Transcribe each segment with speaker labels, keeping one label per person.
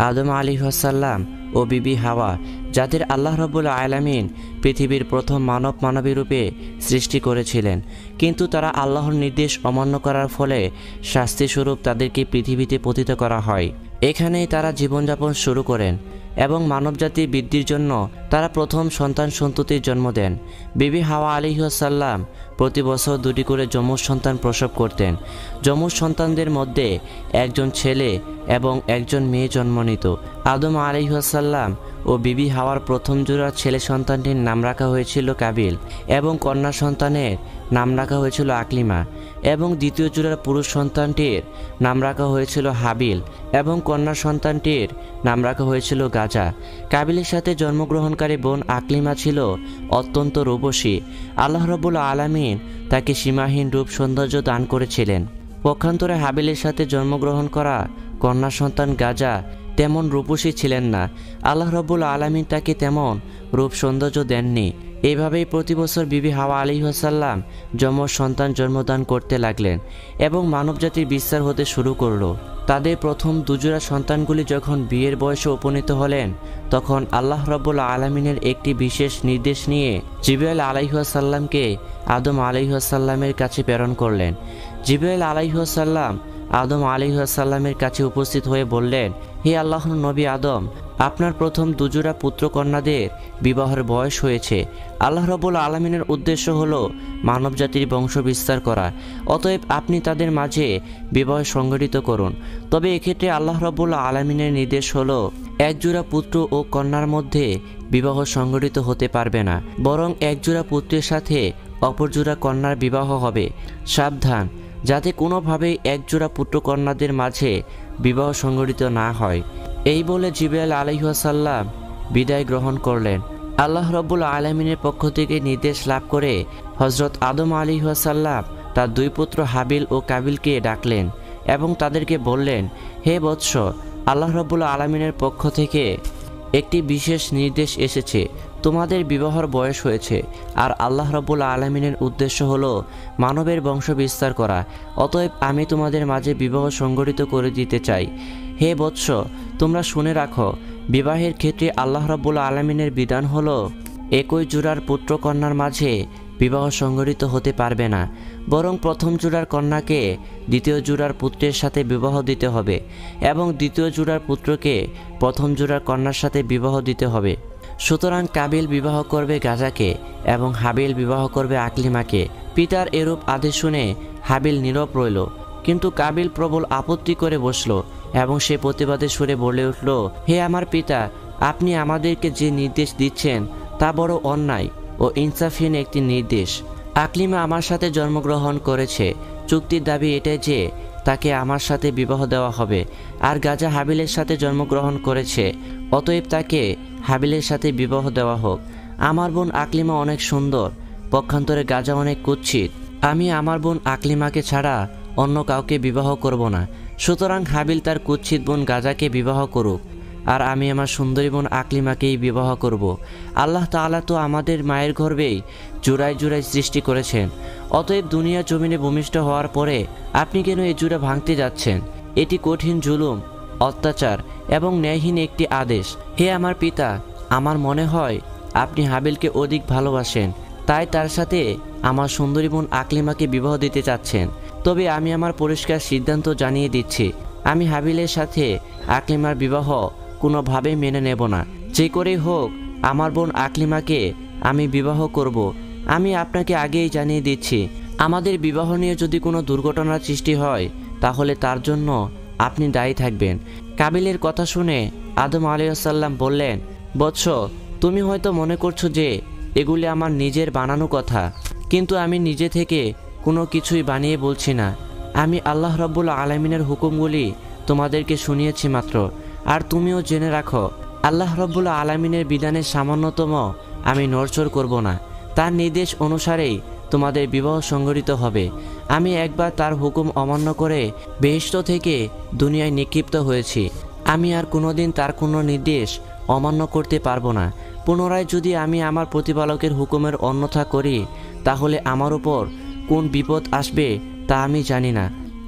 Speaker 1: আদম আলাইহিসসালাম ও বিবি হাওয়া, যাদের আল্লাহ রাব্বুল আলামিন পৃথিবীর প্রথম মানবী রূপে সৃষ্টি করেছিলেন, কিন্তু তারা আল্লাহর নির্দেশ অমান্য করার ফলে শাস্তিস্বরূপ তাদেরকে পৃথিবীতে পতিত করা হয়। এখানেই তারা জীবনযাপন শুরু করেন এবং মানবজাতির বৃদ্ধির জন্য তারা প্রথম সন্ততির জন্ম দেন। বিবি হাওয়া আলাইহিসসালাম প্রতি বছর 2টি করে যমজ সন্তান প্রসব করতেন। যমজ সন্তানদের মধ্যে একজন ছেলে এবং একজন মেয়ে জন্ম নিত। আদম আলাইহিসসালাম ও বিবি হাওয়ার প্রথম জোড়া ছেলে সন্তানটির নাম রাখা হয়েছিল কাবিল এবং কন্যা সন্তানের নাম রাখা হয়েছিল আকলিমা, এবং দ্বিতীয় জোড়ার পুরুষ সন্তানটির নাম রাখা হয়েছিল হাবিল এবং কন্যা সন্তানটির নাম রাখা হয়েছিল গাজা। কাবিলের সাথে জন্মগ্রহণকারী বোন আকলিমা ছিল অত্যন্ত রূপসী। আল্লাহ রাব্বুল আলামিন তাকে সীমাহীন রূপ সৌন্দর্য দান করেছিলেন। পক্ষান্তরে হাবিলের সাথে জন্মগ্রহণ করা কন্যা সন্তান গাজা তেমন রূপসী ছিলেন না। আল্লাহ রাব্বুল আলামিন তাকে তেমন রূপ সৌন্দর্য দেননি। এইভাবেই প্রতি বছর বিবি হাওয়া আলাইহিসসালাম যমজ সন্তান জন্মদান করতে লাগলেন এবং মানবজাতির বিস্তার হতে শুরু করলো। তাদের প্রথম দুজোড়া সন্তানগুলি যখন বিয়ের বয়সে উপনীত হলেন, তখন আল্লাহ রাব্বুল আলামিনের একটি বিশেষ নির্দেশ নিয়ে জিবরাইল আলাইহিসসালামকে আদম আলাইহিসসালামের কাছে প্রেরণ করলেন। জিবরাইল আলাইহিসসালাম আদম আলাইহিসসালামের কাছে উপস্থিত হয়ে বললেন, হে আল্লাহর নবী আদম, আপনার প্রথম দুজোড়া পুত্রকন্যাদের বিবাহের বয়স হয়েছে। আল্লাহ রাব্বুল আলামিনের উদ্দেশ্য হলো মানবজাতির বংশ বিস্তার করা, অতএব আপনি তাদের মাঝে বিবাহ সংগঠিত করুন। তবে এক্ষেত্রে আল্লাহ রাব্বুল আলামিনের নির্দেশ হলো একজোড়া পুত্র ও কন্যার মধ্যে বিবাহ সংগঠিত হতে পারবে না, বরং একজোড়া পুত্রের সাথে অপর জোড়া কন্যার বিবাহ হবে। সাবধান, যাতে কোনোভাবেই একজোড়া পুত্রকন্যাদের মাঝে বিবাহ সংগঠিত না হয়। এই বলে জিবরাইল আলাইহিসসালাম বিদায় গ্রহণ করলেন। আল্লাহ রাব্বুল আলামিনের পক্ষ থেকে নির্দেশ লাভ করে হযরত আদম আলাইহিসসালাম তার 2 পুত্র হাবিল ও কাবিলকে ডাকলেন এবং তাদেরকে বললেন, হে বৎস, আল্লাহ রাব্বুল আলামিনের পক্ষ থেকে একটি বিশেষ নির্দেশ এসেছে। তোমাদের বিবাহর বয়স হয়েছে, আর আল্লাহ রাব্বুল আলামিনের উদ্দেশ্য হলো মানবের বংশ বিস্তার করা, অতএব আমি তোমাদের মাঝে বিবাহ সংগঠিত করে দিতে চাই। হে বৎস, তোমরা শুনে রাখো, বিবাহের ক্ষেত্রে আল্লাহ রাব্বুল আলামিনের বিধান হলো একই জোড়ার পুত্র কন্যার মাঝে বিবাহ সংগঠিত হতে পারবে না, বরং প্রথম জোড়ার কন্যাকে দ্বিতীয় জোড়ার পুত্রের সাথে বিবাহ দিতে হবে এবং দ্বিতীয় জোড়ার পুত্রকে প্রথম জোড়ার কন্যার সাথে বিবাহ দিতে হবে। সুতরাং কাবিল বিবাহ করবে গাজাকে এবং হাবিল বিবাহ করবে আকলিমাকে। পিতার এরূপ আদেশ শুনে হাবিল নীরব রইল, কিন্তু কাবিল প্রবল আপত্তি করে বসল এবং সে প্রতিবাদের সুরে বলে উঠল, হে আমার পিতা, আপনি আমাদেরকে যে নির্দেশ দিচ্ছেন তা বড় অন্যায় ও ইনসাফহীন একটি নির্দেশ। আকলিমা আমার সাথে জন্মগ্রহণ করেছে, চুক্তির দাবি এটাই যে তাকে আমার সাথে বিবাহ দেওয়া হবে, আর গাজা হাবিলের সাথে জন্মগ্রহণ করেছে, অতএব তাকে হাবিলের সাথে বিবাহ দেওয়া হোক। আমার বোন আকলিমা অনেক সুন্দর, পক্ষান্তরে গাজা অনেক কুৎসিত। আমি আমার বোন আকলিমাকে ছাড়া অন্য কাউকে বিবাহ করব না, সুতরাং হাবিল তার কুৎসিত বোন গাজাকে বিবাহ করুক, আর আমি আমার সুন্দরী বোন আকলিমাকেই বিবাহ করব। আল্লাহ তাআলা তো আমাদের মায়ের গর্ভেই জোড়ায় জোড়ায় সৃষ্টি করেছেন, অতএব দুনিয়া জমিনে ভূমিষ্ঠ হওয়ার পরে আপনি কেন এই জোড়া ভাঙতে যাচ্ছেন? এটি কঠিন জুলুম, অত্যাচার এবং ন্যায়হীন একটি আদেশ। হে আমার পিতা, আমার মনে হয় আপনি হাবিলকে অধিক ভালোবাসেন, তাই তার সাথে আমার সুন্দরী বোন আকলিমাকে বিবাহ দিতে চাচ্ছেন। তবে আমি আমার পরিষ্কার সিদ্ধান্ত জানিয়ে দিচ্ছি, আমি হাবিলের সাথে আকলিমার বিবাহ কোনোভাবেই মেনে নেব না। যে করেই হোক আমার বোন আকলিমাকে আমি বিবাহ করব। আমি আপনাকে আগেই জানিয়ে দিচ্ছি, আমাদের বিবাহ নিয়ে যদি কোনো দুর্ঘটনার সৃষ্টি হয় তাহলে তার জন্য আপনি দায়ী থাকবেন। কাবিলের কথা শুনে আদম আলাইহিসসালাম বললেন, বৎস, তুমি হয়তো মনে করছো যে এগুলি আমার নিজের বানানো কথা, কিন্তু আমি নিজে থেকে কোনো কিছুই বানিয়ে বলছি না। আমি আল্লাহ রাব্বুল আলামিনের হুকুমগুলি তোমাদেরকে শুনিয়েছি মাত্র। আর তুমিও জেনে রাখো, আল্লাহ রাব্বুল আলামিনের বিধানের সামান্যতম আমি নড়চড় করব না। তার নির্দেশ অনুসারেই তোমাদের বিবাহ সংগঠিত হবে। আমি একবার তার হুকুম অমান্য করে বেহেশত থেকে দুনিয়ায় নিক্ষিপ্ত হয়েছি। আমি আর কোনোদিন তার কোনো নির্দেশ অমান্য করতে পারবো না। পুনরায় যদি আমি আমার প্রতিপালকের হুকুমের অন্যথা করি তাহলে আমার উপর কোন বিপদ আসবে তা আমি জানি না।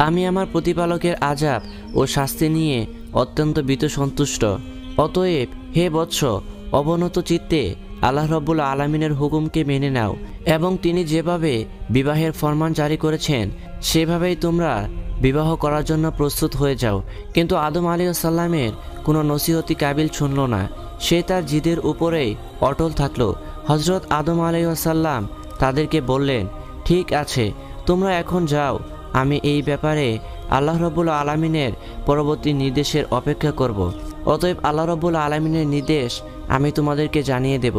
Speaker 1: আমি আমার প্রতিপালকের আযাব ও শাস্তি নিয়ে অত্যন্ত ভীত সন্তুষ্ট। অতএব হে বৎস, অবনত চিত্তে আল্লাহ রব্বুল আলামিনের হুকুমকে মেনে নাও এবং তিনি যেভাবে বিবাহের ফরমান জারি করেছেন সেভাবেই তোমরা বিবাহ করার জন্য প্রস্তুত হয়ে যাও। কিন্তু আদম আলাইহিসসালামের কোনো নসিহতি কাবিল শুনল না। সে তার জিদের উপরেই অটল থাকলো। হজরত আদম আলাইহিসসালাম তাদেরকে বললেন, ঠিক আছে, তোমরা এখন যাও, আমি এই ব্যাপারে আল্লাহ রব্বুল আলামিনের পরবর্তী নির্দেশের অপেক্ষা করব। অতএব আল্লাহ রব্বুল আলামিনের নির্দেশ আমি তোমাদেরকে জানিয়ে দেব।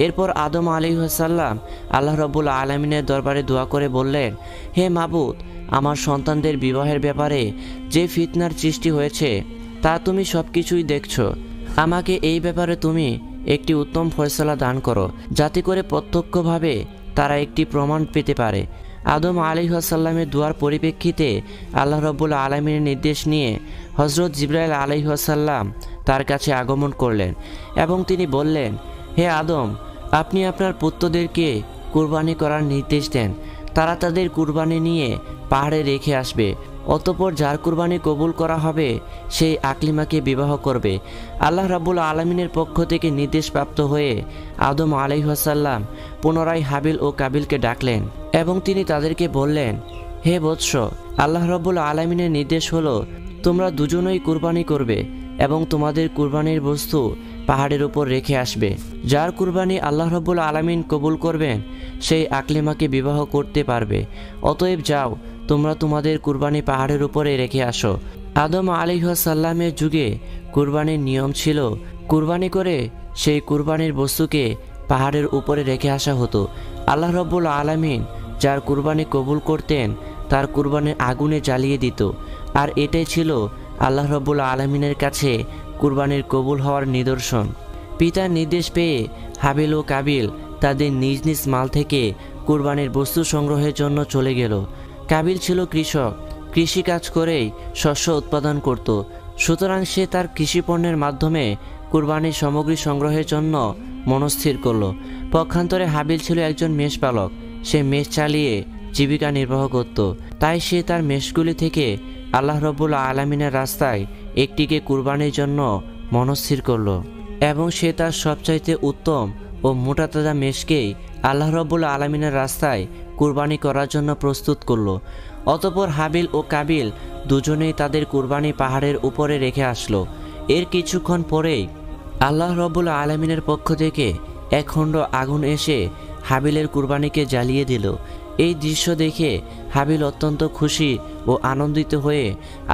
Speaker 1: এরপর আদম আলাইহিসসালাম আল্লাহ রব্বুল আলামিনের দরবারে দোয়া করে বললেন, হে মাবুদ, আমার সন্তানদের বিবাহের ব্যাপারে যে ফিতনার সৃষ্টি হয়েছে তা তুমি সব কিছুই দেখছো। আমাকে এই ব্যাপারে তুমি একটি উত্তম ফয়সালা দান করো, যাতে করে প্রত্যক্ষভাবে তারা একটি প্রমাণ পেতে পারে। আদম আলাইহিসসালামের দোয়ার পরিপ্রেক্ষিতে আল্লাহ রব্বুল আলামিনের নির্দেশ নিয়ে হজরত জিবরাইল আলাইহিসসালাম তার কাছে আগমন করলেন এবং তিনি বললেন, হে আদম, আপনি আপনার পুত্রদেরকে কুরবানি করার নির্দেশ দেন। তারা তাদের কুরবানি নিয়ে পাহাড়ে রেখে আসবে। অতঃপর যার কুরবানি কবুল করা হবে সেই আকলিমাকে বিবাহ করবে। আল্লাহ রাব্বুল আলামিনের পক্ষ থেকে নির্দেশপ্রাপ্ত হয়ে আদম আলাইহিসসালাম পুনরায় হাবিল ও কাবিলকে ডাকলেন এবং তিনি তাদেরকে বললেন, হে বৎস, আল্লাহ রাব্বুল আলামিনের নির্দেশ হলো তোমরা দুজনেই কুরবানি করবে এবং তোমাদের কুরবানির বস্তু পাহাড়ের উপর রেখে আসবে। যার কুরবানি আল্লাহ রাব্বুল আলামিন কবুল করবেন সেই আকলিমাকে বিবাহ করতে পারবে। অতএব যাও, তোমরা তোমাদের কুরবানি পাহাড়ের উপরে রেখে আসো। আদম আলাইহিসসালামের যুগে কুরবানির নিয়ম ছিল কুরবানি করে সেই কুরবানির বস্তুকে পাহাড়ের উপরে রেখে আসা হতো। আল্লাহ রাব্বুল আলামিন যার কুরবানি কবুল করতেন তার কুরবানি আগুনে জ্বালিয়ে দিত। আর এটাই ছিল আল্লাহ রাব্বুল আলামিনের কাছে কুরবানির কবুল হওয়ার নিদর্শন। পিতার নির্দেশ পেয়ে হাবিল ও কাবিল তাদের নিজ নিজ মাল থেকে কুরবানির বস্তু সংগ্রহের জন্য চলে গেল। কাবিল ছিল কৃষক, কৃষিকাজ করেই শস্য উৎপাদন করত। সুতরাং সে তার কৃষিপণ্যের মাধ্যমে কুরবানির সামগ্রী সংগ্রহের জন্য মনস্থির করল। পক্ষান্তরে হাবিল ছিল একজন মেষপালক। সে মেষ চালিয়ে জীবিকা নির্বাহ করত। তাই সে তার মেষগুলি থেকে আল্লাহ রাব্বুল আলামিনের রাস্তায় একটিকে কুরবানির জন্য মনস্থির করল এবং সে তার সবচাইতে উত্তম ও মোটাতাজা মেষকেই আল্লাহ রাব্বুল আলামিনের রাস্তায় কুরবানি করার জন্য প্রস্তুত করল। অতঃপর হাবিল ও কাবিল দুজনেই তাদের কুরবানি পাহাড়ের উপরে রেখে আসলো। এর কিছুক্ষণ পরেই আল্লাহ রাব্বুল আলামিনের পক্ষ থেকে এক খণ্ড আগুন এসে হাবিলের কুরবানিকে জ্বালিয়ে দিল। এই দৃশ্য দেখে হাবিল অত্যন্ত খুশি ও আনন্দিত হয়ে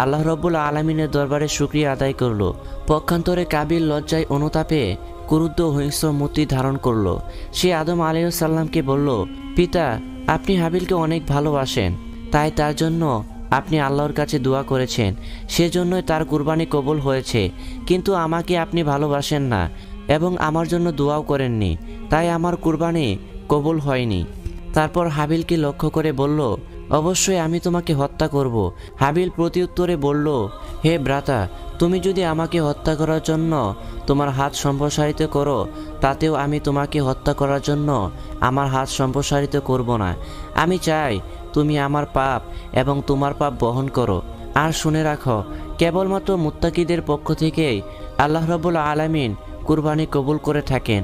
Speaker 1: আল্লাহ রাব্বুল আলামিনের দরবারে শুকরিয়া আদায় করল। পক্ষান্তরে কাবিল লজ্জায় অনুতাপে ক্রুদ্ধ হিংস্র মূর্তি ধারণ করল। সে আদম আলাইহিসসালামকে বলল, পিতা, আপনি হাবিলকে অনেক ভালোবাসেন, তাই তার জন্য আপনি আল্লাহর কাছে দোয়া করেছেন, সেজন্যই তার কুরবানি কবুল হয়েছে। কিন্তু আমাকে আপনি ভালোবাসেন না এবং আমার জন্য দোয়াও করেননি, তাই আমার কুরবানি কবুল হয়নি। তারপর হাবিলকে লক্ষ্য করে বলল, অবশ্যই আমি তোমাকে হত্যা করব। হাবিল প্রত্যুত্তরে বলল, হে ভ্রাতা, তুমি যদি আমাকে হত্যা করার জন্য তোমার হাত সম্প্রসারিত করো, তাতেও আমি তোমাকে হত্যা করার জন্য আমার হাত সম্প্রসারিত করব না। আমি চাই তুমি আমার পাপ এবং তোমার পাপ বহন করো। আর শুনে রাখো, কেবলমাত্র মুত্তাকিদের পক্ষ থেকেই আল্লাহ রাব্বুল আলামিন কুরবানি কবুল করে থাকেন।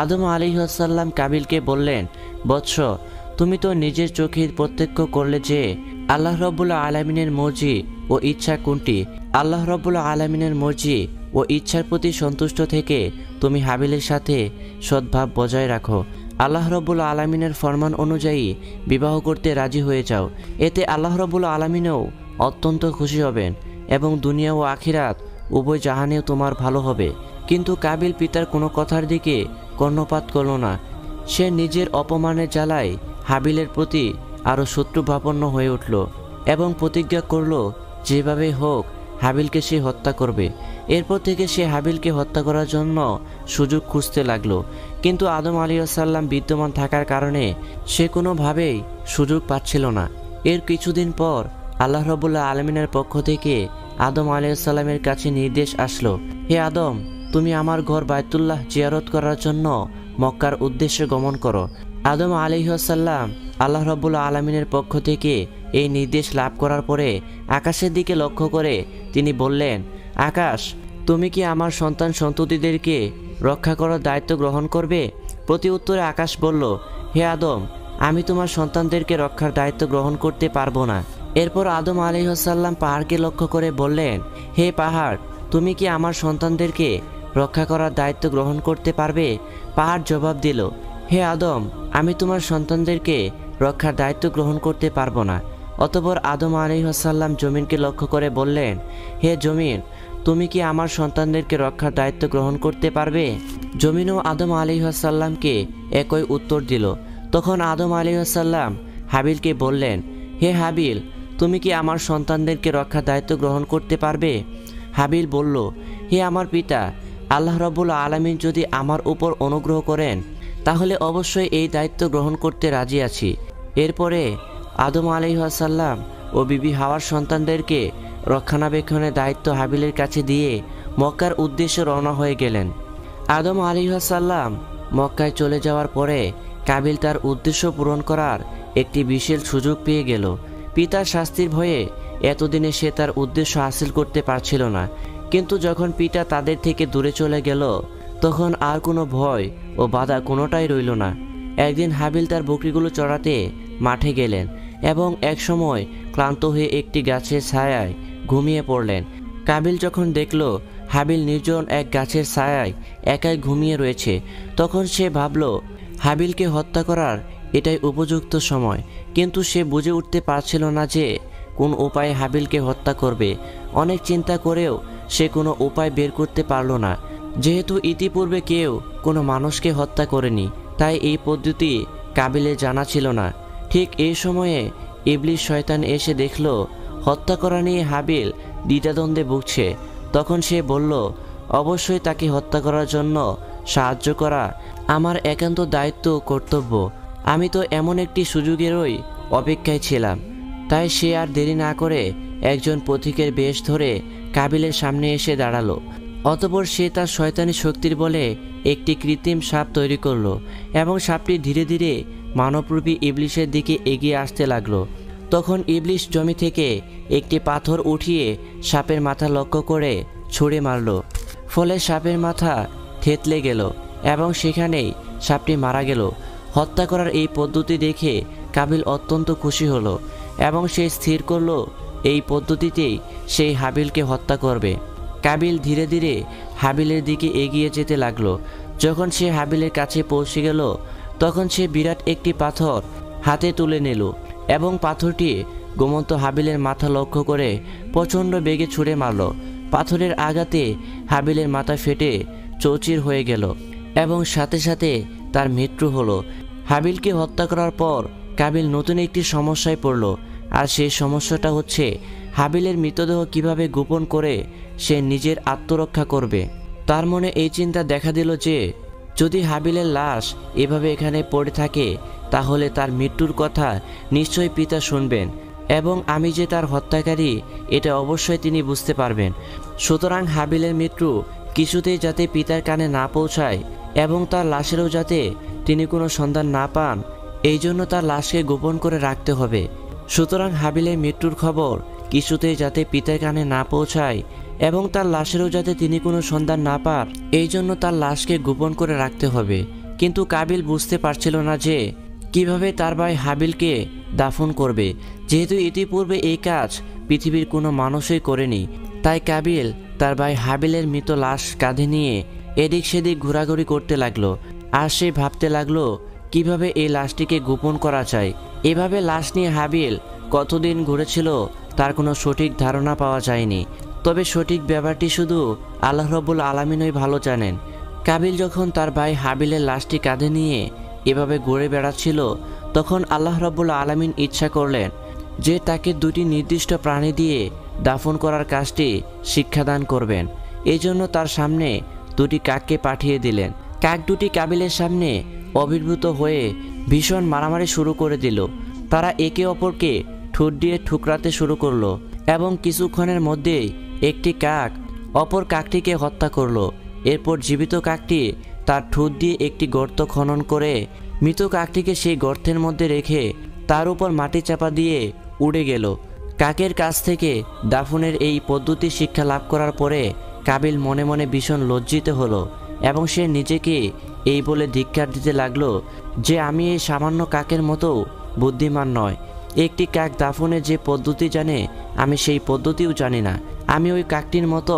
Speaker 1: আদম আলাইহিসসালাম কাবিলকে বললেন, বৎস, তুমি তো নিজের চোখে প্রত্যক্ষ করলে যে আল্লাহ রাব্বুল আলামিনের মর্জি ও ইচ্ছা কোনটি। আল্লাহ রাব্বুল আলামিনের মর্জি ও ইচ্ছার প্রতি সন্তুষ্ট থেকে তুমি হাবিলের সাথে সদ্ভাব বজায় রাখো। আল্লাহ রাব্বুল আলামিনের ফরমান অনুযায়ী বিবাহ করতে রাজি হয়ে যাও। এতে আল্লাহ রাব্বুল আলামিনও অত্যন্ত খুশি হবেন এবং দুনিয়া ও আখিরাত উভয় জাহানেও তোমার ভালো হবে। কিন্তু কাবিল পিতার কোনো কথার দিকে কর্ণপাত করল না। সে নিজের অপমানের জ্বালায় হাবিলের প্রতি আরও শত্রুভাবাপন্ন হয়ে উঠল এবং প্রতিজ্ঞা করল যেভাবে হোক হাবিলকে সে হত্যা করবে। এরপর থেকে সে হাবিলকে হত্যা করার জন্য সুযোগ খুঁজতে লাগলো। কিন্তু আদম আলাইহিসসালাম বিদ্যমান থাকার কারণে সে কোনোভাবেই সুযোগ পাচ্ছিল না। এর কিছুদিন পর আল্লাহ রাব্বুল আলামিনের পক্ষ থেকে আদম আলাইহিসসালামের কাছে নির্দেশ আসলো, হে আদম, তুমি আমার ঘর বায়তুল্লাহ জিয়ারত করার জন্য মক্কার উদ্দেশ্যে গমন করো। আদম আলাইহিসসালাম আল্লাহ রাব্বুল আলামিনের পক্ষ থেকে এই নির্দেশ লাভ করার পরে আকাশের দিকে লক্ষ্য করে তিনি বললেন, আকাশ, তুমি কি আমার সন্তান সন্ততিদেরকে রক্ষা করার দায়িত্ব গ্রহণ করবে? প্রতি উত্তরে আকাশ বলল, হে আদম, আমি তোমার সন্তানদেরকে রক্ষার দায়িত্ব গ্রহণ করতে পারবো না। এরপর আদম আলাইহিসসালাম পাহাড়কে লক্ষ্য করে বললেন, হে পাহাড়, তুমি কি আমার সন্তানদেরকে রক্ষা করার দায়িত্ব গ্রহণ করতে পারবে? পাহাড় জবাব দিল, হে আদম, আমি তোমার সন্তানদেরকে রক্ষার দায়িত্ব গ্রহণ করতে পারবো না। অতঃপর আদম আলাইহিসসালাম জমিনকে লক্ষ্য করে বললেন, হে জমিন, তুমি কি আমার সন্তানদেরকে রক্ষার দায়িত্ব গ্রহণ করতে পারবে? জমিনও আদম আলাইহিসসালামকে একই উত্তর দিল। তখন আদম আলাইহিসসালাম হাবিলকে বললেন, হে হাবিল, তুমি কি আমার সন্তানদেরকে রক্ষার দায়িত্ব গ্রহণ করতে পারবে? হাবিল বলল, হে আমার পিতা, আল্লাহ রাব্বুল আলামিন যদি আমার উপর অনুগ্রহ করেন তাহলে অবশ্যই এই দায়িত্ব গ্রহণ করতে রাজি আছি। এরপরে আদম আলাইহিসসালাম ও বিবি হাওয়ার সন্তানদেরকে রক্ষণাবেক্ষণের দায়িত্ব হাবিলের কাছে দিয়ে মক্কার উদ্দেশ্যে রওনা হয়ে গেলেন। আদম আলাইহিসসালাম মক্কায় চলে যাওয়ার পরে কাবিল তার উদ্দেশ্য পূরণ করার একটি বিশেষ সুযোগ পেয়ে গেল। পিতার শাস্তির ভয়ে এতদিনে সে তার উদ্দেশ্য হাসিল করতে পারছিল না, কিন্তু যখন পিতা তাদের থেকে দূরে চলে গেল তখন আর কোনো ভয় ও বাধা কোনোটাই রইল না। একদিন হাবিল তার বকরিগুলো চড়াতে মাঠে গেলেন এবং একসময় ক্লান্ত হয়ে একটি গাছের ছায়ায় ঘুমিয়ে পড়লেন। কাবিল যখন দেখল হাবিল নির্জন এক গাছের ছায়ায় একাই ঘুমিয়ে রয়েছে, তখন সে ভাবল হাবিলকে হত্যা করার এটাই উপযুক্ত সময়। কিন্তু সে বুঝে উঠতে পারছিল না যে কোন উপায়ে হাবিলকে হত্যা করবে। অনেক চিন্তা করেও সে কোনো উপায় বের করতে পারল না। যেহেতু ইতিপূর্বে কেউ কোনো মানুষকে হত্যা করেনি, তাই এই পদ্ধতি কাবিলের জানা ছিল না। ঠিক এই সময়ে ইবলিস শয়তান এসে দেখল হত্যা করা নিয়ে হাবিল দ্বিধাদ্বন্দ্বে ভুগছে। তখন সে বলল, অবশ্যই তাকে হত্যা করার জন্য সাহায্য করা আমার একান্ত দায়িত্ব ও কর্তব্য। আমি তো এমন একটি সুযোগেরই অপেক্ষায় ছিলাম। তাই সে আর দেরি না করে একজন পথিকের বেশ ধরে কাবিলের সামনে এসে দাঁড়ালো। অতঃপর সে তার শয়তানি শক্তির বলে একটি কৃত্রিম সাপ তৈরি করলো এবং সাপটি ধীরে ধীরে মানবরূপী ইবলিসের দিকে এগিয়ে আসতে লাগলো। তখন ইবলিস জমি থেকে একটি পাথর উঠিয়ে সাপের মাথা লক্ষ্য করে ছুঁড়ে মারল। ফলে সাপের মাথা থেতলে গেল এবং সেখানেই সাপটি মারা গেল। হত্যা করার এই পদ্ধতি দেখে কাবিল অত্যন্ত খুশি হলো এবং সে স্থির করলো এই পদ্ধতিতেই সেই হাবিলকে হত্যা করবে। কাবিল ধীরে ধীরে হাবিলের দিকে এগিয়ে যেতে লাগলো। যখন সে হাবিলের কাছে পৌঁছে গেল তখন সে বিরাট একটি পাথর হাতে তুলে নিল এবং পাথরটি ঘুমন্ত হাবিলের মাথা লক্ষ্য করে প্রচণ্ড বেগে ছুঁড়ে মারল। পাথরের আঘাতে হাবিলের মাথা ফেটে চৌচির হয়ে গেল এবং সাথে সাথে তার মৃত্যু হলো। হাবিলকে হত্যা করার পর কাবিল নতুন একটি সমস্যায় পড়ল, আর সেই সমস্যাটা হচ্ছে হাবিলের মৃতদেহ কিভাবে গোপন করে সে নিজের আত্মরক্ষা করবে। তার মনে এই চিন্তা দেখা দিল যে যদি হাবিলের লাশ এভাবে এখানে পড়ে থাকে তাহলে তার মৃত্যুর কথা নিশ্চয়ই পিতা শুনবেন এবং আমি যে তার হত্যাকারী এটা অবশ্যই তিনি বুঝতে পারবেন। সুতরাং হাবিলের মৃত্যু কিছুতেই যাতে পিতার কানে না পৌঁছায় এবং তার লাশেরও যাতে তিনি কোনো সন্ধান না পান, এই জন্য তার লাশকে গোপন করে রাখতে হবে। সুতরাং হাবিলের মৃত্যুর খবর কিছুতেই যাতে পিতার কানে না পৌঁছায় এবং তার লাশেরও যাতে তিনি কোনো সন্ধান না পান, এই জন্য তার লাশকে গোপন করে রাখতে হবে। কিন্তু কাবিল বুঝতে পারছিল না যে কিভাবে তার ভাই হাবিলকে দাফন করবে, যেহেতু ইতিপূর্বে এই কাজ পৃথিবীর কোনো মানুষই করেনি। তাই কাবিল তার ভাই হাবিলের মৃত লাশ কাঁধে নিয়ে এদিক সেদিক ঘোরাঘুরি করতে লাগলো, আর সে ভাবতে লাগলো কিভাবে এই লাশটিকে গোপন করা যায়। এভাবে লাশ নিয়ে হাবিল কতদিন ঘুরেছিল তার কোনো সঠিক ধারণা পাওয়া যায়নি। তবে সঠিক ব্যাপারটি শুধু আল্লাহ রাব্বুল আলামিনই ভালো জানেন। কাবিল যখন তার ভাই হাবিলের লাশটি কাঁধে নিয়ে এভাবে ঘুরে বেড়াচ্ছিল তখন আল্লাহ রাব্বুল আলামিন ইচ্ছা করলেন যে তাকে দুটি নির্দিষ্ট প্রাণী দিয়ে দাফন করার কাজটি শিক্ষাদান করবেন। এই জন্য তার সামনে দুটি কাককে পাঠিয়ে দিলেন। কাক দুটি কাবিলের সামনে আবির্ভূত হয়ে ভীষণ মারামারি শুরু করে দিল। তারা একে অপরকে ঠোঁট দিয়ে ঠুকরাতে শুরু করলো এবং কিছুক্ষণের মধ্যেই একটি কাক অপর কাকটিকে হত্যা করলো। এরপর জীবিত কাকটি তার ঠোঁট দিয়ে একটি গর্ত খনন করে মৃত কাকটিকে সেই গর্তের মধ্যে রেখে তার উপর মাটি চাপা দিয়ে উড়ে গেল। কাকের কাছ থেকে দাফনের এই পদ্ধতি শিক্ষা লাভ করার পরে কাবিল মনে মনে ভীষণ লজ্জিত হলো এবং সে নিজেকে এই বলে ধিক্কার দিতে লাগলো যে আমি এই সামান্য কাকের মতো বুদ্ধিমান নয়। একটি কাক দাফনের যে পদ্ধতি জানে আমি সেই পদ্ধতিও জানি না। আমি ওই কাকটির মতো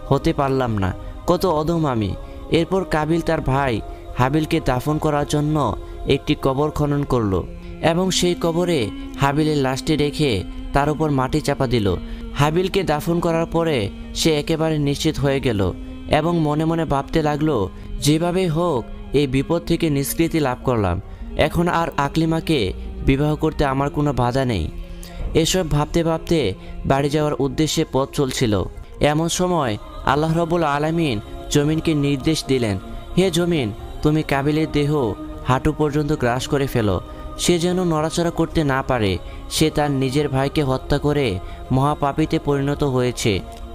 Speaker 1: হতে পারলাম না, কত অধম আমি। এরপর কাবিল তার ভাই হাবিলকে দাফন করার জন্য একটি কবর খনন করলো এবং সেই কবরে হাবিলের লাশটি রেখে তার উপর মাটি চাপা দিল। হাবিলকে দাফন করার পরে সে একেবারে নিশ্চিত হয়ে গেল এবং মনে মনে ভাবতে লাগলো যেভাবেই হোক এই বিপদ থেকে নিষ্কৃতি লাভ করলাম, এখন আর আকলিমাকে বিবাহ করতে আমার কোনো বাধা নেই। এসব ভাবতে ভাবতে বাড়ি যাওয়ার উদ্দেশ্যে পথ চলছিল। এমন সময় আল্লাহ রাব্বুল আলামিন জমিনকে নির্দেশ দিলেন, হে জমিন, তুমি কাবিলের দেহ হাঁটু পর্যন্ত গ্রাস করে ফেলো, সে যেন নড়াচড়া করতে না পারে। সে তার নিজের ভাইকে হত্যা করে মহাপাপীতে পরিণত হয়েছে।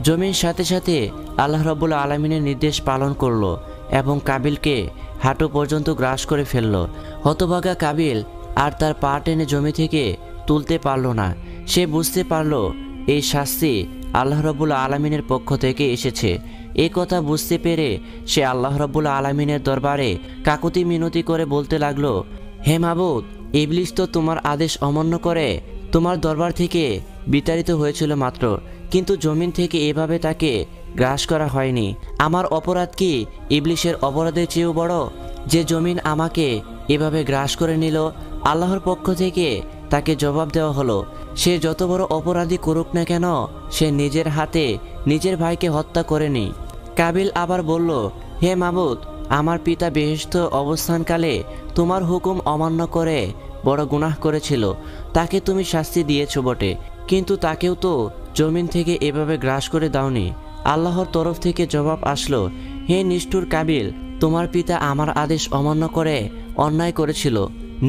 Speaker 1: জমিন সাথে সাথে আল্লাহ রাব্বুল আলামিনের নির্দেশ পালন করলো এবং কাবিলকে হাঁটু পর্যন্ত গ্রাস করে ফেলল। হতভাগা কাবিল আর তার পা টেনে জমি থেকে তুলতে পারল না। সে বুঝতে পারল এই শাস্তি আল্লাহ রাব্বুল আলামিনের পক্ষ থেকে এসেছে। এই কথা বুঝতে পেরে সে আল্লাহ রাব্বুল আলামিনের দরবারে কাকুতি মিনতি করে বলতে লাগলো, হে মাবুদ, ইবলিস তো তোমার আদেশ অমান্য করে তোমার দরবার থেকে বিতাড়িত হয়েছিল মাত্র, কিন্তু জমিন থেকে এভাবে তাকে গ্রাস করা হয়নি। আমার অপরাধ কি ইবলিসের অপরাধের চেয়েও বড় যে জমিন আমাকে এভাবে গ্রাস করে নিল? আল্লাহর পক্ষ থেকে তাকে জবাব দেওয়া হলো, সে যত বড় অপরাধী করুক না কেন সে নিজের হাতে নিজের ভাইকে হত্যা করেনি। কাবিল আবার বলল, হে মাবুদ, আমার পিতা বেহেশত অবস্থানকালে তোমার হুকুম অমান্য করে বড় গুনাহ করেছিল, তাকে তুমি শাস্তি দিয়েছ বটে, কিন্তু তাকেও তো জমিন থেকে এভাবে গ্রাস করে দাওনি। আল্লাহর তরফ থেকে জবাব আসলো, হে নিষ্ঠুর কাবিল, তোমার পিতা আমার আদেশ অমান্য করে অন্যায় করেছিল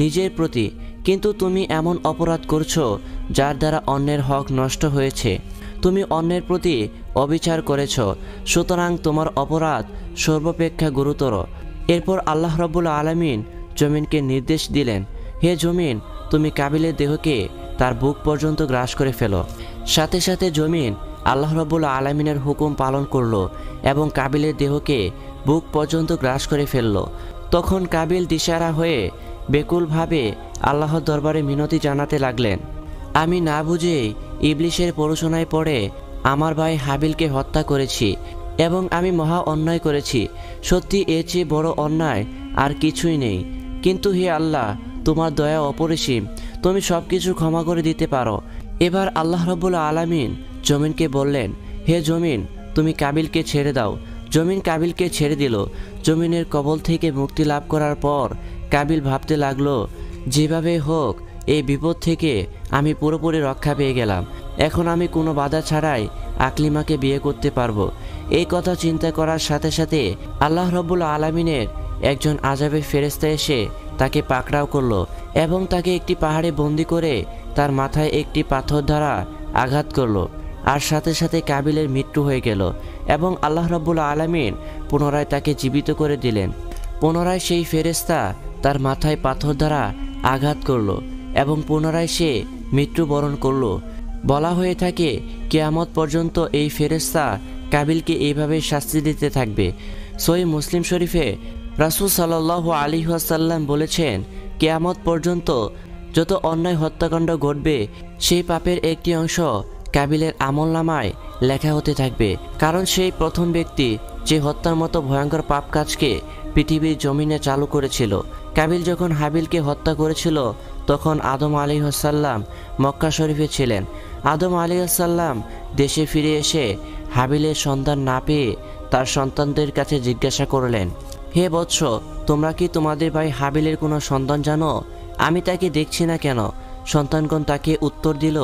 Speaker 1: নিজের প্রতি, কিন্তু তুমি এমন অপরাধ করছো যার দ্বারা অন্যের হক নষ্ট হয়েছে। তুমি অন্যের প্রতি অবিচার করেছ, সুতরাং তোমার অপরাধ সর্বাপেক্ষা গুরুতর। এরপর আল্লাহ রাব্বুল আলামিন জমিনকে নির্দেশ দিলেন, হে জমিন, তুমি কাবিলের দেহকে তার বুক পর্যন্ত গ্রাস করে ফেলো। সাথে সাথে জমিন আল্লাহ রাব্বুল আলামিনের হুকুম পালন করলো এবং কাবিলের দেহকে বুক পর্যন্ত গ্রাস করে ফেলল। তখন কাবিল দিশারা হয়ে বেকুলভাবে আল্লাহর দরবারে মিনতি জানাতে লাগলেন, আমি না বুঝেই ইবলিসের প্ররোচনায় পড়ে আমার ভাই হাবিলকে হত্যা করেছি এবং আমি মহা অন্যায় করেছি। সত্যি এর চেয়ে বড় অন্যায় আর কিছুই নেই। কিন্তু হে আল্লাহ, তোমার দয়া অপরিসীম, তুমি সব কিছু ক্ষমা করে দিতে পারো। এবার আল্লাহ রাব্বুল আলামিন জমিনকে বললেন, হে জমিন, তুমি কাবিলকে ছেড়ে দাও। জমিন কাবিলকে ছেড়ে দিল। জমিনের কবল থেকে মুক্তি লাভ করার পর কাবিল ভাবতে লাগলো, যেভাবে হোক এই বিপদ থেকে আমি পুরোপুরি রক্ষা পেয়ে গেলাম, এখন আমি কোনো বাধা ছাড়াই আকলিমাকে বিয়ে করতে পারবো। এই কথা চিন্তা করার সাথে সাথে আল্লাহ রাব্বুল আলামিনের একজন আযাবের ফেরেশতা এসে তাকে পাকড়াও করলো এবং তাকে একটি পাহাড়ে বন্দি করে তার মাথায় একটি পাথর দ্বারা আঘাত করলো। আর সাথে সাথে কাবিলের মৃত্যু হয়ে গেল এবং আল্লাহ রাব্বুল আলামিন পুনরায় তাকে জীবিত করে দিলেন। পুনরায় সেই ফেরেশতা তার মাথায় পাথর দ্বারা আঘাত করলো এবং পুনরায় সে মৃত্যুবরণ করলো। বলা হয়ে থাকে কিয়ামত পর্যন্ত এই ফেরেশতা কাবিলকে এইভাবে শাস্তি দিতে থাকবে। সহিহ মুসলিম শরীফে রাসূল সাল্লাল্লাহু আলাইহি ওয়াসাল্লাম বলেছেন, কিয়ামত পর্যন্ত যত অন্যায় হত্যাকাণ্ড ঘটবে সেই পাপের একটি অংশ কাবিলের আমলনামায় লেখা হতে থাকবে, কারণ সেই প্রথম ব্যক্তি যে হত্যার মতো ভয়ঙ্কর পাপ কাজকে পৃথিবীর জমিনে চালু করেছিল। কাবিল যখন হাবিলকে হত্যা করেছিল তখন আদম আলাইহিস সালাম মক্কা শরীফে ছিলেন। আদম আলাইহিস সালাম দেশে ফিরে এসে হাবিলের সন্তান না পেয়ে তার সন্তানদের কাছে জিজ্ঞাসা করলেন, হে বৎস, তোমরা কি তোমাদের ভাই হাবিলের কোনো সন্তান জানো? আমি তাকে দেখছি না কেন? সন্তানগণ তাকে উত্তর দিল,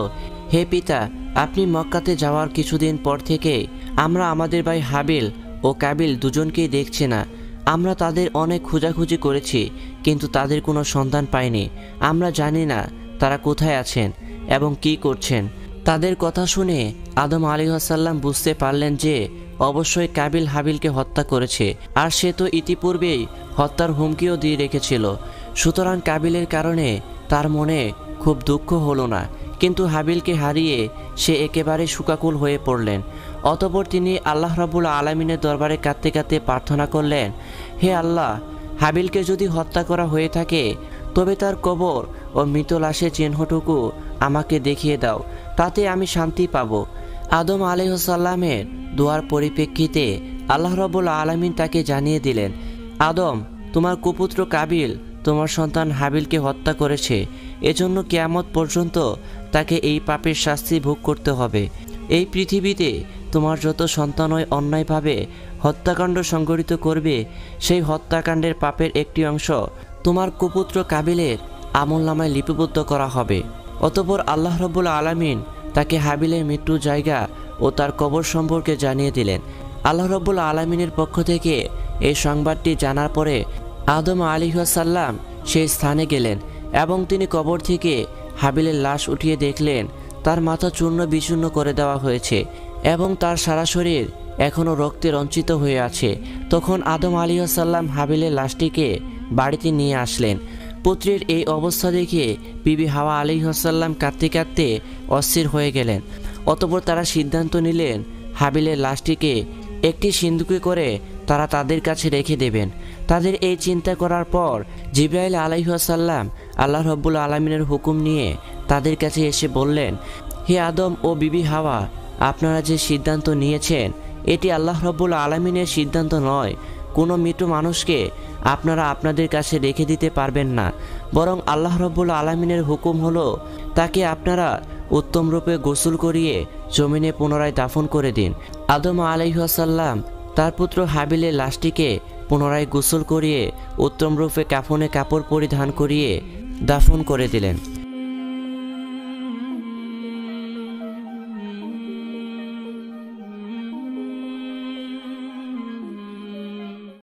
Speaker 1: হে পিতা, আপনি মক্কাতে যাওয়ার কিছুদিন পর থেকে আমরা আমাদের ভাই হাবিল ও কাবিল দুজনকেই দেখছি না। আমরা তাদের অনেক খোঁজাখুঁজি করেছি, কিন্তু তাদের কোনো সন্ধান পাইনি। আমরা জানি না তারা কোথায় আছেন এবং কি করছেন। তাদের কথা শুনে আদম আলাইহিস সালাম বুঝতে পারলেন যে অবশ্যই কাবিল হাবিলকে হত্যা করেছে, আর সে তো ইতিপূর্বেই হত্যার হুমকিও দিয়ে রেখেছিল। সুতরাং কাবিলের কারণে তার মনে খুব দুঃখ হলো না, কিন্তু হাবিলকে হারিয়ে সে একেবারে শোকাকুল হয়ে পড়লেন। অতঃপর তিনি আল্লাহ রাব্বুল আলামিনের দরবারে কাঁদতে কাঁদতে প্রার্থনা করলেন, হে আল্লাহ, হাবিলকে যদি হত্যা করা হয়ে থাকে তবে তার কবর ও মৃত লাশের চিহ্নটুকু আমাকে দেখিয়ে দাও, তাতে আমি শান্তি পাব। আদম আলাইহিসসালামের দোয়ার পরিপ্রেক্ষিতে আল্লাহ রাব্বুল আলামিন তাকে জানিয়ে দিলেন, আদম, তোমার কুপুত্র কাবিল তোমার সন্তান হাবিলকে হত্যা করেছে, এজন্য কিয়ামত পর্যন্ত তাকে এই পাপের শাস্তি ভোগ করতে হবে। এই পৃথিবীতে তোমার যত সন্তানই অন্যায়ভাবে হত্যাকাণ্ড সংঘটিত করবে, সেই হত্যাকাণ্ডের পাপের একটি অংশ তোমার কুপুত্র কাবিলের আমলনামায় লিপিবদ্ধ করা হবে। অতঃপর আল্লাহ রাব্বুল আলামিন তাকে হাবিলের মৃত্যু জায়গা ও তার কবর সম্পর্কে জানিয়ে দিলেন। আল্লাহ রাব্বুল আলামিনের পক্ষ থেকে এই সংবাদটি জানার পরে আদম আলাইহিসসালাম সেই স্থানে গেলেন এবং তিনি কবর থেকে হাবিলের লাশ উঠিয়ে দেখলেন তার মাথা চূর্ণ বিচূর্ণ করে দেওয়া হয়েছে এবং তার সারা শরীর এখনও রক্তে রঞ্চিত হয়ে আছে। তখন আদম আলাইহিসসালাম হাবিলের লাশটিকে বাড়িতে নিয়ে আসলেন। পুত্রের এই অবস্থা দেখে বিবি হাওয়া আলাইহিসসালাম কাঁদতে কাঁদতে অস্থির হয়ে গেলেন। অতঃপর তারা সিদ্ধান্ত নিলেন হাবিলের লাশটিকে একটি সিন্দুকে করে তারা তাদের কাছে রেখে দেবেন। তাদের এই চিন্তা করার পর জিবরাইল আলাইহিসসালাম আল্লাহ রাব্বুল আলামিনের হুকুম নিয়ে তাদের কাছে এসে বললেন, হে আদম ও বিবি হাওয়া, আপনারা যে সিদ্ধান্ত নিয়েছেন এটি আল্লাহ রাব্বুল আলামিনের সিদ্ধান্ত নয়। কোনো মৃত মানুষকে আপনারা আপনাদের কাছে রেখে দিতে পারবেন না, বরং আল্লাহ রাব্বুল আলামিনের হুকুম হলো তাকে আপনারা উত্তম রূপে গোসল করিয়ে জমিনে পুনরায় দাফন করে দিন। আদম আলাইহিসসালাম তার পুত্র হাবিলের লাশটিকে পুনরায় গোসল করিয়ে উত্তম রূপে কাফনে কাপড় পরিধান করিয়ে দাফন করে দিলেন।